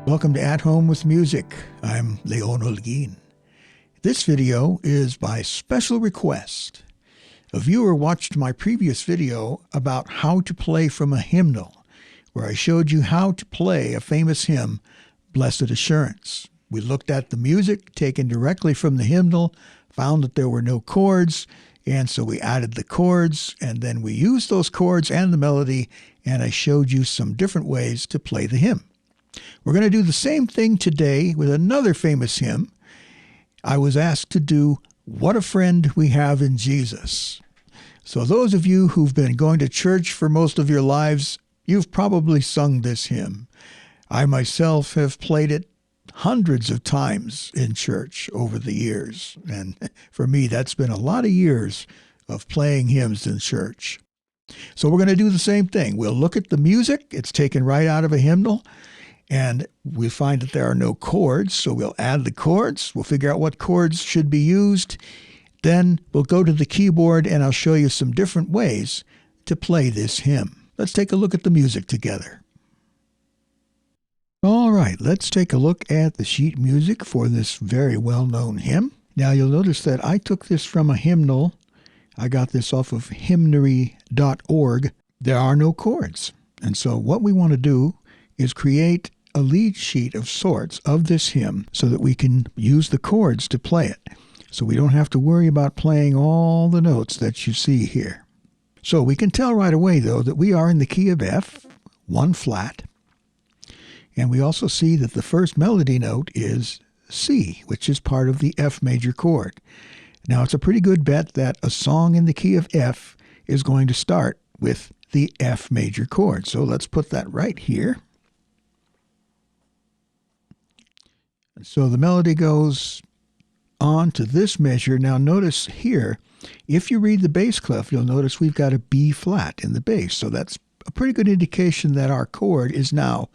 Welcome to At Home with Music. I'm Leon Holguin. This video is by special request. A viewer watched my previous video about how to play from a hymnal, where I showed you how to play a famous hymn, Blessed Assurance. We looked at the music taken directly from the hymnal, found that there were no chords, and so we added the chords, and then we used those chords and the melody, and I showed you some different ways to play the hymn. We're going to do the same thing today with another famous hymn. I was asked to do What a Friend We Have in Jesus. So those of you who've been going to church for most of your lives, you've probably sung this hymn. I myself have played it hundreds of times in church over the years. And for me, that's been a lot of years of playing hymns in church. So we're going to do the same thing. We'll look at the music. It's taken right out of a hymnal. And we find that there are no chords, so we'll add the chords. We'll figure out what chords should be used. Then we'll go to the keyboard, and I'll show you some different ways to play this hymn. Let's take a look at the music together. All right, let's take a look at the sheet music for this very well-known hymn. Now, you'll notice that I took this from a hymnal. I got this off of hymnary.org. There are no chords. And so what we want to do is create a lead sheet of sorts of this hymn so that we can use the chords to play it. So we don't have to worry about playing all the notes that you see here. So we can tell right away, though, that we are in the key of F, 1 flat. And we also see that the first melody note is C, which is part of the F major chord. Now, it's a pretty good bet that a song in the key of F is going to start with the F major chord. So let's put that right here. So the melody goes on to this measure. Now notice here, if you read the bass clef, you'll notice we've got a B flat in the bass. So that's a pretty good indication that our chord is now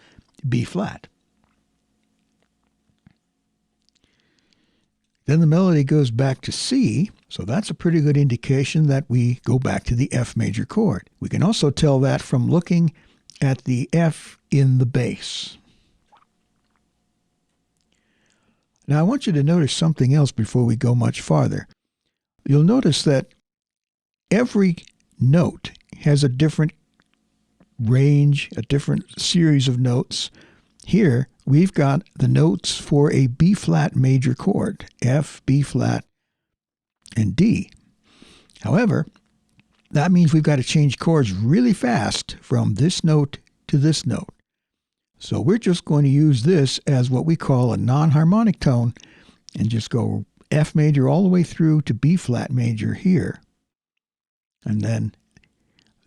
B flat. Then the melody goes back to C. So that's a pretty good indication that we go back to the F major chord. We can also tell that from looking at the F in the bass. Now, I want you to notice something else before we go much farther. You'll notice that every note has a different range, a different series of notes. Here, we've got the notes for a B-flat major chord, F, B-flat, and D. However, that means we've got to change chords really fast from this note to this note. So we're just going to use this as what we call a non-harmonic tone and just go F major all the way through to B flat major here. And then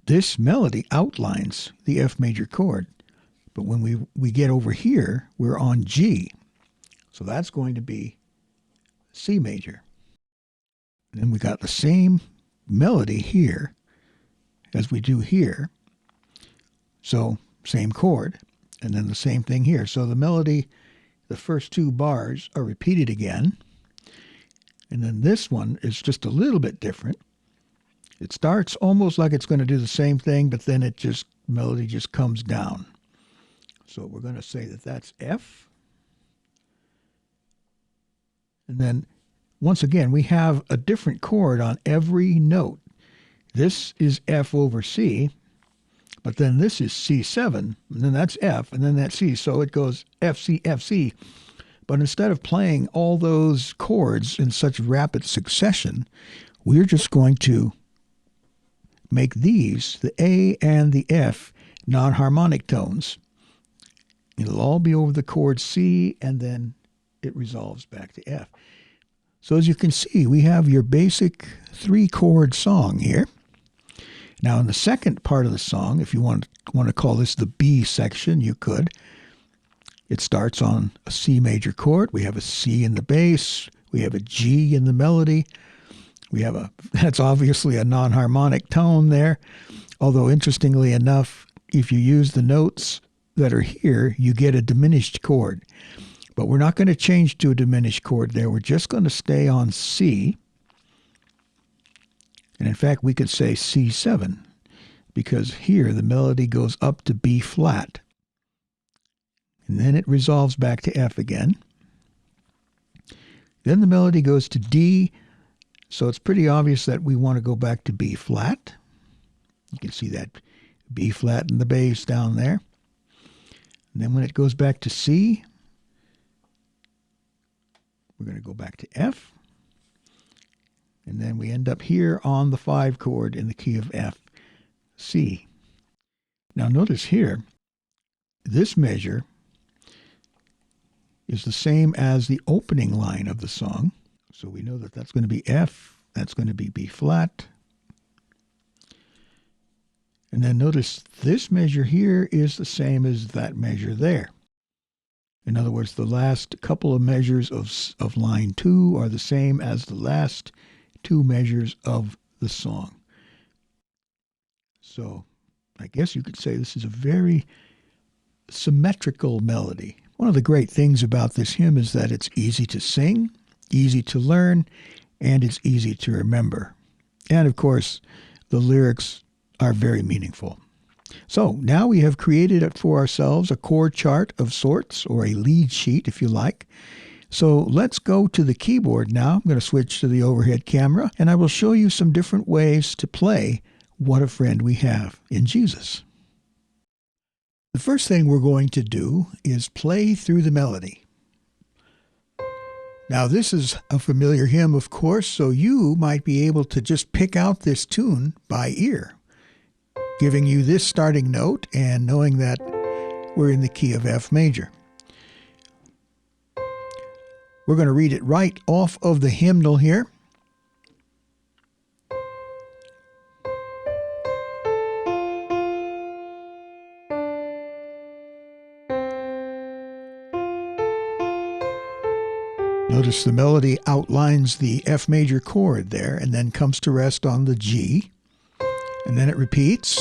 this melody outlines the F major chord. But when we get over here, we're on G. So that's going to be C major. And then we got the same melody here as we do here. So same chord. And then the same thing here. So the melody, the first 2 bars are repeated again. And then this one is just a little bit different. It starts almost like it's going to do the same thing, but then melody just comes down. So we're going to say that that's F. And then once again, we have a different chord on every note. This is F over C. But then this is C7, and then that's F, and then that's C. So it goes F, C, F, C. But instead of playing all those chords in such rapid succession, we're just going to make these, the A and the F, non-harmonic tones. It'll all be over the chord C, and then it resolves back to F. So as you can see, we have your basic 3-chord song here. Now, in the second part of the song, if you want to call this the B section, you could. It starts on a C major chord. We have a C in the bass. We have a G in the melody. That's obviously a non-harmonic tone there. Although, interestingly enough, if you use the notes that are here, you get a diminished chord. But we're not going to change to a diminished chord there. We're just going to stay on C. And in fact, we could say C7, because here the melody goes up to B flat. And then it resolves back to F again. Then the melody goes to D, so it's pretty obvious that we want to go back to B flat. You can see that B flat in the bass down there. And then when it goes back to C, we're going to go back to F. And then we end up here on the 5 chord in the key of F, C. Now notice here, this measure is the same as the opening line of the song. So we know that that's going to be F, that's going to be B flat. And then notice this measure here is the same as that measure there. In other words, the last couple of measures of line 2 are the same as the last 2 measures of the song. So I guess you could say this is a very symmetrical melody. One of the great things about this hymn is that it's easy to sing, easy to learn, and it's easy to remember. And of course, the lyrics are very meaningful. So now we have created it for ourselves, a chord chart of sorts, or a lead sheet if you like. So let's go to the keyboard now. I'm going to switch to the overhead camera, and I will show you some different ways to play What a Friend We Have in Jesus. The first thing we're going to do is play through the melody. Now this is a familiar hymn, of course, so you might be able to just pick out this tune by ear, giving you this starting note and knowing that we're in the key of F major. We're going to read it right off of the hymnal here. Notice the melody outlines the F major chord there and then comes to rest on the G. And then it repeats.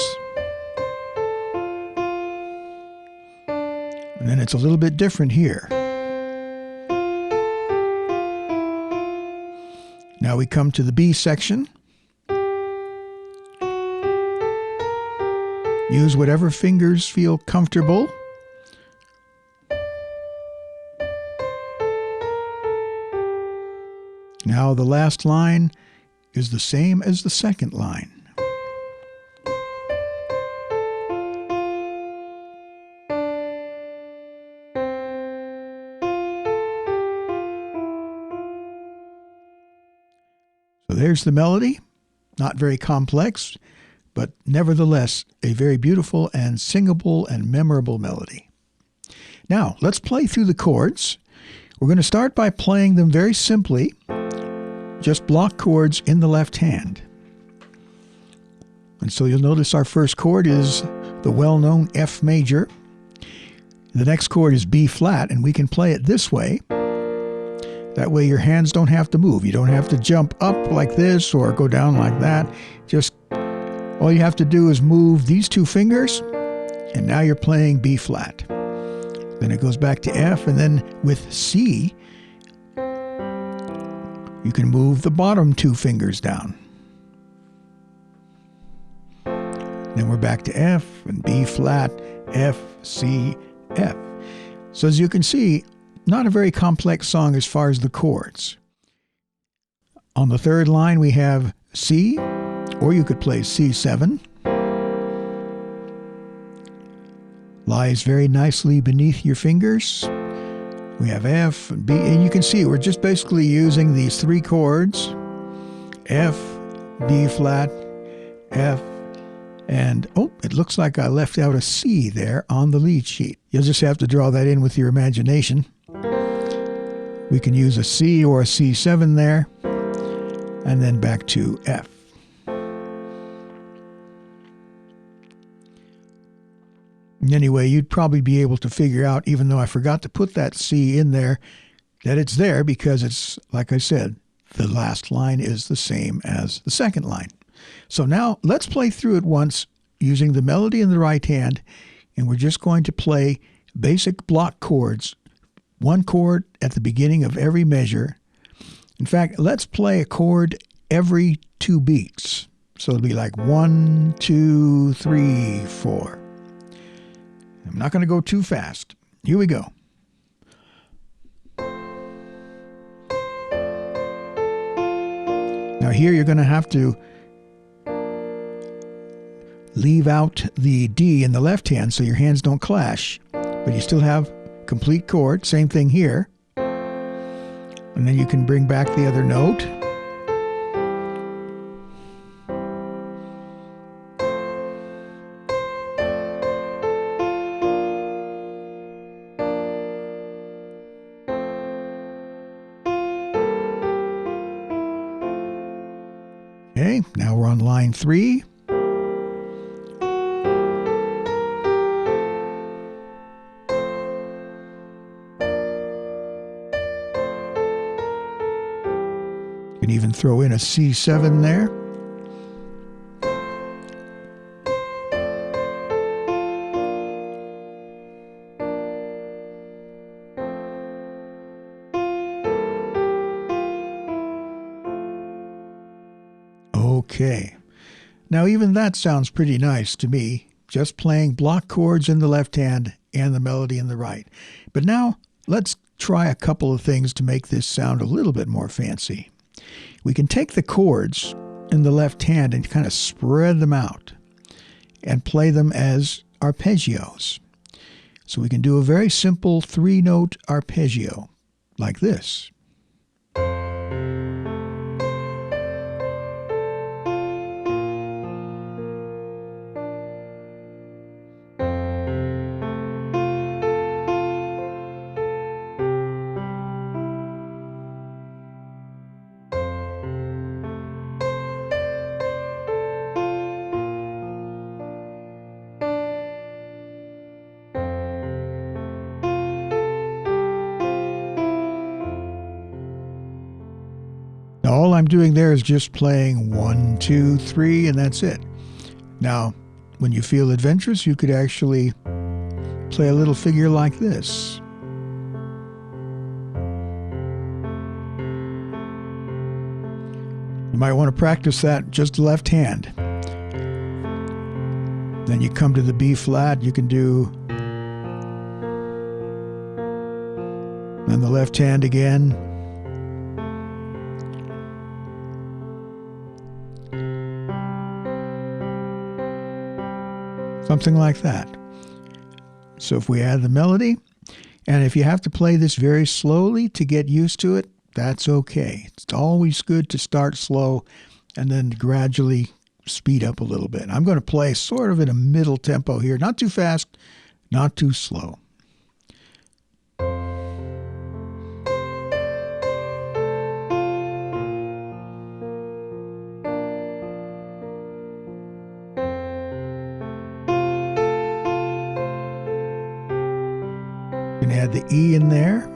And then it's a little bit different here. Now we come to the B section. Use whatever fingers feel comfortable. Now the last line is the same as the second line. So there's the melody, not very complex, but nevertheless a very beautiful and singable and memorable melody. Now let's play through the chords. We're going to start by playing them very simply, just block chords in the left hand. And so you'll notice our first chord is the well-known F major. The next chord is B flat, and we can play it this way. That way your hands don't have to move. You don't have to jump up like this or go down like that. Just all you have to do is move these 2 fingers, and now you're playing B flat. Then it goes back to F, and then with C, you can move the bottom 2 fingers down. Then we're back to F and B flat, F, C, F. So as you can see, not a very complex song as far as the chords. On the third line we have C, or you could play C7. Lies very nicely beneath your fingers. We have F and B, and you can see we're just basically using these 3 chords, F, B flat, F, and oh, it looks like I left out a C there on the lead sheet. You'll just have to draw that in with your imagination. We can use a C or a C7 there, and then back to F. Anyway, you'd probably be able to figure out, even though I forgot to put that C in there, that it's there because it's, like I said, the last line is the same as the second line. So now let's play through it once using the melody in the right hand, and we're just going to play basic block chords, 1 chord at the beginning of every measure. In fact, let's play a chord every 2 beats. So it'll be like 1, 2, 3, 4. I'm not going to go too fast. Here we go. Now here you're going to have to leave out the D in the left hand so your hands don't clash, but you still have complete chord. Same thing here. And then you can bring back the other note. Okay, now we're on line 3. You can even throw in a C7 there. Okay, now even that sounds pretty nice to me, just playing block chords in the left hand and the melody in the right. But now let's try a couple of things to make this sound a little bit more fancy. We can take the chords in the left hand and kind of spread them out and play them as arpeggios. So we can do a very simple 3-note arpeggio like this. All I'm doing there is just playing 1, 2, 3, and that's it. Now, when you feel adventurous, you could actually play a little figure like this. You might want to practice that just left hand. Then you come to the B flat, you can do, then the left hand again. Something like that. So if we add the melody, and if you have to play this very slowly to get used to it, that's okay. It's always good to start slow and then gradually speed up a little bit. I'm going to play sort of in a middle tempo here, not too fast, not too slow. You can add the E in there.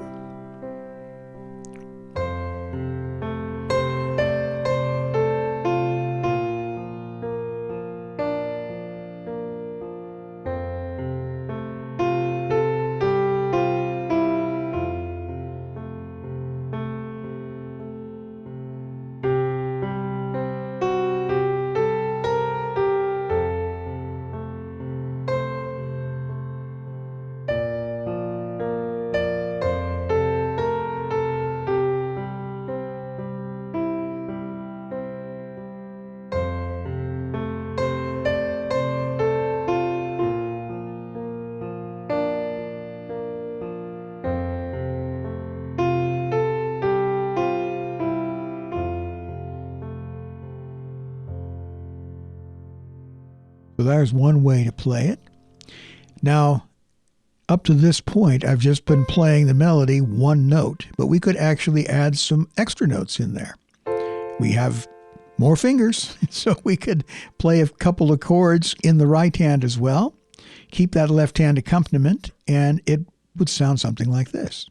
So there's one way to play it. Now, up to this point, I've just been playing the melody one note, but we could actually add some extra notes in there. We have more fingers, so we could play a couple of chords in the right hand as well, keep that left hand accompaniment, and it would sound something like this.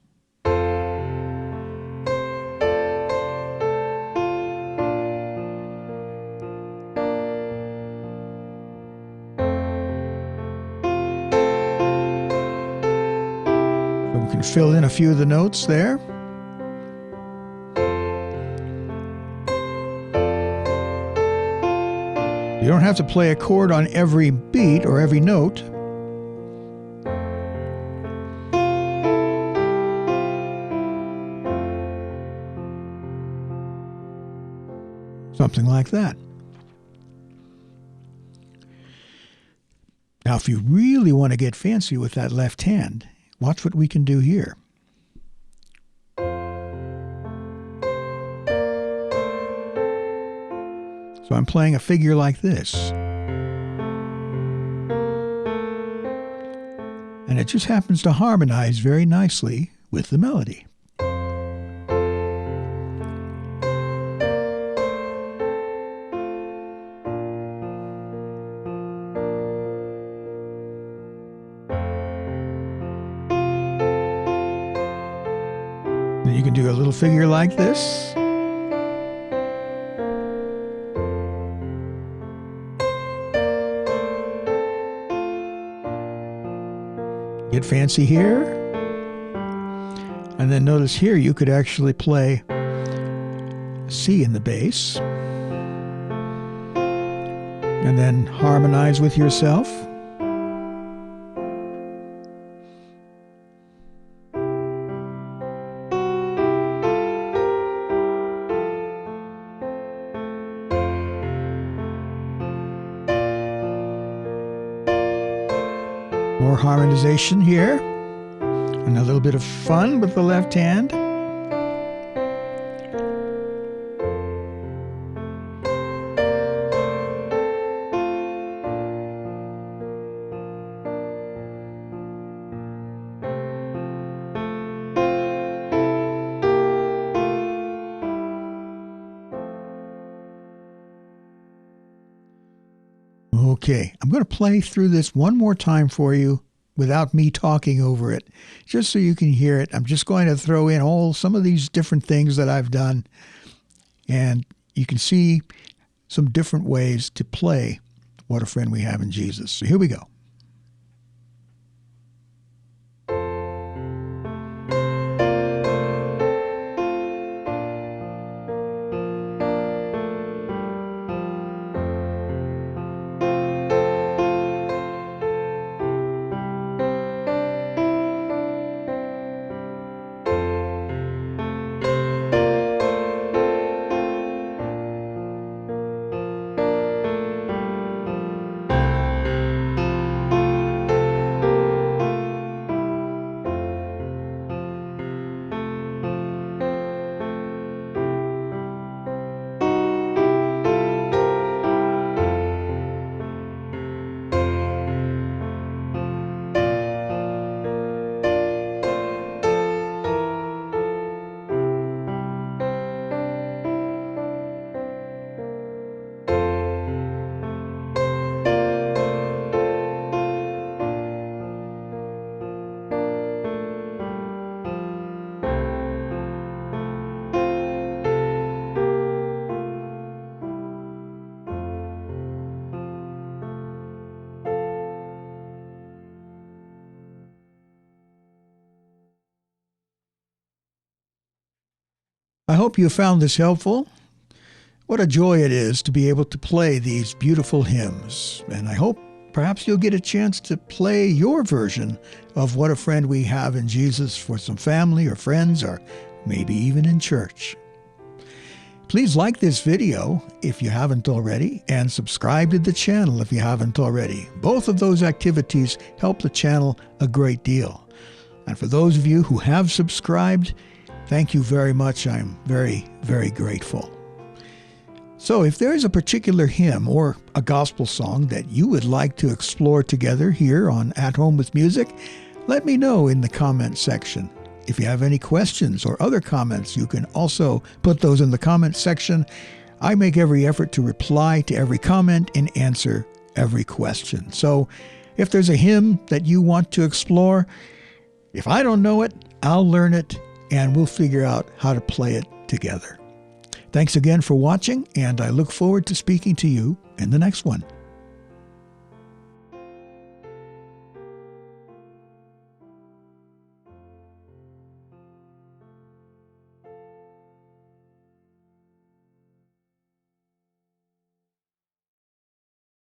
We can fill in a few of the notes there. You don't have to play a chord on every beat or every note. Something like that. Now, if you really want to get fancy with that left hand, watch what we can do here. So I'm playing a figure like this. And it just happens to harmonize very nicely with the melody. Then you can do a little figure like this. Get fancy here. And then notice here you could actually play C in the bass. And then harmonize with yourself. More harmonization here, and a little bit of fun with the left hand. Okay, I'm going to play through this one more time for you without me talking over it, just so you can hear it. I'm just going to throw in some of these different things that I've done, and you can see some different ways to play What a Friend We Have in Jesus. So here we go. I hope you found this helpful. What a joy it is to be able to play these beautiful hymns. And I hope perhaps you'll get a chance to play your version of What a Friend We Have in Jesus for some family or friends, or maybe even in church. Please like this video if you haven't already, and subscribe to the channel if you haven't already. Both of those activities help the channel a great deal. And for those of you who have subscribed, thank you very much. I'm very, very grateful. So if there is a particular hymn or a gospel song that you would like to explore together here on At Home with Music, let me know in the comment section. If you have any questions or other comments, you can also put those in the comment section. I make every effort to reply to every comment and answer every question. So if there's a hymn that you want to explore, if I don't know it, I'll learn it, and we'll figure out how to play it together. Thanks again for watching, and I look forward to speaking to you in the next one.